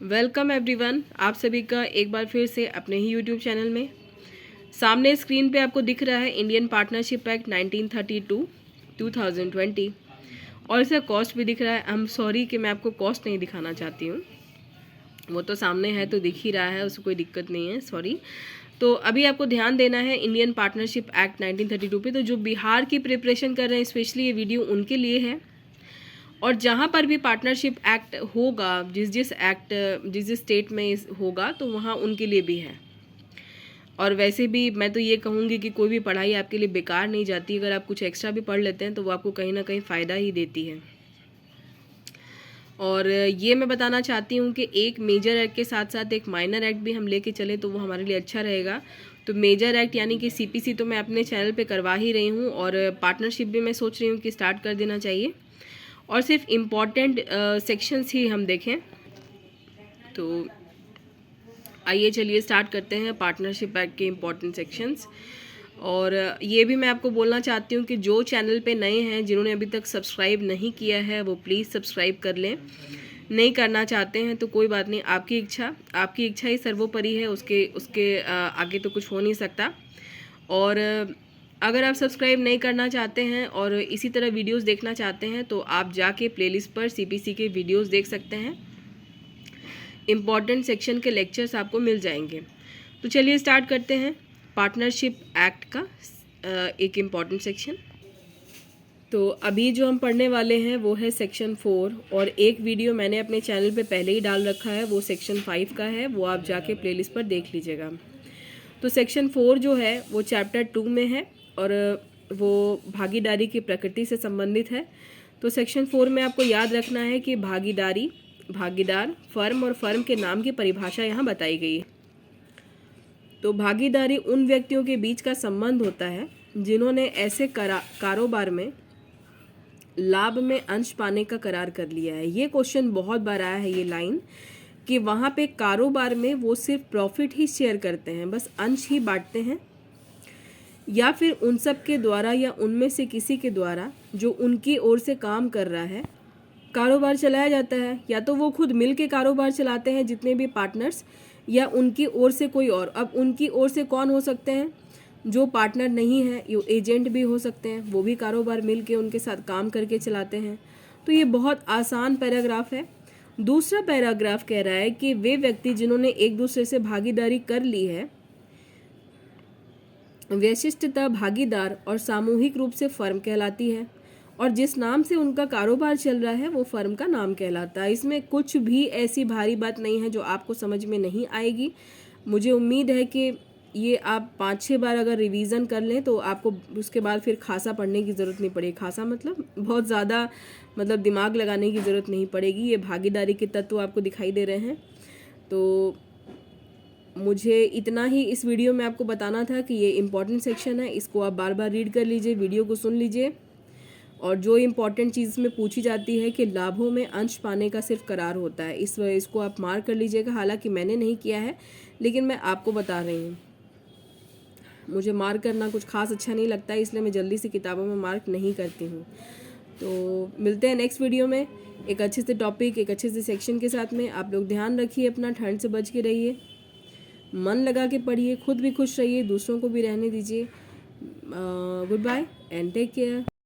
Welcome everyone, आप सभी का एक बार फिर से अपने ही यूट्यूब चैनल में। सामने स्क्रीन पे आपको दिख रहा है इंडियन पार्टनरशिप एक्ट 1932 2020 और इसका कॉस्ट भी दिख रहा है। आई एम सॉरी कि मैं आपको कॉस्ट नहीं दिखाना चाहती हूँ, वो तो सामने है तो दिख ही रहा है, उसको कोई दिक्कत नहीं है, सॉरी। तो अभी आपको ध्यान देना है इंडियन पार्टनरशिप एक्ट 1932 पे। तो जो बिहार की प्रिपरेशन कर रहे हैं स्पेशली ये वीडियो उनके लिए है। और जहाँ पर भी पार्टनरशिप एक्ट होगा, जिस स्टेट में होगा तो वहाँ उनके लिए भी है। और वैसे भी मैं तो ये कहूँगी कि कोई भी पढ़ाई आपके लिए बेकार नहीं जाती। अगर आप कुछ एक्स्ट्रा भी पढ़ लेते हैं तो वो आपको कहीं ना कहीं फ़ायदा ही देती है। और ये मैं बताना चाहती हूँ कि एक मेजर एक्ट के साथ साथ एक माइनर एक्ट भी हम लेके चलें तो वो हमारे लिए अच्छा रहेगा। तो मेजर एक्ट यानी कि सीपीसी तो मैं अपने चैनल पे करवा ही रही हूँ, और पार्टनरशिप भी मैं सोच रही हूँ कि स्टार्ट कर देना चाहिए। और सिर्फ इम्पॉर्टेंट सेक्शंस ही हम देखें। तो आइए चलिए स्टार्ट करते हैं पार्टनरशिप एक्ट के इम्पॉर्टेंट सेक्शंस। और ये भी मैं आपको बोलना चाहती हूँ कि जो चैनल पे नए हैं, जिन्होंने अभी तक सब्सक्राइब नहीं किया है, वो प्लीज़ सब्सक्राइब कर लें। नहीं करना चाहते हैं तो कोई बात नहीं, आपकी इच्छा ही सर्वोपरि है, उसके आगे तो कुछ हो नहीं सकता। और अगर आप सब्सक्राइब नहीं करना चाहते हैं और इसी तरह वीडियोस देखना चाहते हैं तो आप जाके प्लेलिस्ट पर सीपीसी के वीडियोस देख सकते हैं। इम्पॉर्टेंट सेक्शन के लेक्चर्स आपको मिल जाएंगे। तो चलिए स्टार्ट करते हैं पार्टनरशिप एक्ट का एक इम्पॉर्टेंट सेक्शन। तो अभी जो हम पढ़ने वाले हैं वो है सेक्शन 4, और एक वीडियो मैंने अपने चैनल पे पहले ही डाल रखा है, वो सेक्शन 5 का है, वो आप जाके प्लेलिस्ट पर देख लीजिएगा। तो सेक्शन 4 जो है वो चैप्टर 2 में है और वो भागीदारी की प्रकृति से संबंधित है। तो सेक्शन 4 में आपको याद रखना है कि भागीदार, फर्म और फर्म के नाम की परिभाषा यहाँ बताई गई है। तो भागीदारी उन व्यक्तियों के बीच का संबंध होता है जिन्होंने ऐसे कारोबार में लाभ में अंश पाने का करार कर लिया है। ये क्वेश्चन बहुत बार आया है, ये लाइन, कि वहाँ पे कारोबार में वो सिर्फ प्रॉफिट ही शेयर करते हैं, बस अंश ही बांटते हैं, या फिर उन सब के द्वारा या उनमें से किसी के द्वारा जो उनकी ओर से काम कर रहा है कारोबार चलाया जाता है। या तो वो खुद मिल के कारोबार चलाते हैं जितने भी पार्टनर्स, या उनकी ओर से कोई और। अब उनकी ओर से कौन हो सकते हैं? जो पार्टनर नहीं है, ये एजेंट भी हो सकते हैं, वो भी कारोबार मिल के उनके साथ काम करके चलाते हैं। तो ये बहुत आसान पैराग्राफ है। दूसरा पैराग्राफ कह रहा है कि वे व्यक्ति जिन्होंने एक दूसरे से भागीदारी कर ली है, वैशिष्टता भागीदार और सामूहिक रूप से फर्म कहलाती है, और जिस नाम से उनका कारोबार चल रहा है वो फर्म का नाम कहलाता है। इसमें कुछ भी ऐसी भारी बात नहीं है जो आपको समझ में नहीं आएगी। मुझे उम्मीद है कि ये आप 5-6 बार अगर रिवीजन कर लें तो आपको उसके बाद फिर खासा पढ़ने की ज़रूरत नहीं पड़ेगी। खासा मतलब बहुत ज़्यादा, मतलब दिमाग लगाने की ज़रूरत नहीं पड़ेगी। ये भागीदारी के तत्व आपको दिखाई दे रहे हैं। तो मुझे इतना ही इस वीडियो में आपको बताना था कि ये इम्पॉर्टेंट सेक्शन है, इसको आप बार बार रीड कर लीजिए, वीडियो को सुन लीजिए। और जो इम्पॉर्टेंट चीज़ में पूछी जाती है कि लाभों में अंश पाने का सिर्फ करार होता है, इसको आप मार्क कर लीजिएगा। हालांकि मैंने नहीं किया है, लेकिन मैं आपको बता रही हूँ। मुझे मार्क करना कुछ खास अच्छा नहीं लगता है, इसलिए मैं जल्दी से किताबों में मार्क नहीं करती हूँ। तो मिलते हैं नेक्स्ट वीडियो में एक अच्छे से टॉपिक, एक अच्छे से सेक्शन के साथ में। आप लोग ध्यान रखिए अपना, ठंड से बच के रहिए, मन लगा के पढ़िए, खुद भी खुश रहिए, दूसरों को भी रहने दीजिए। Good bye and take care.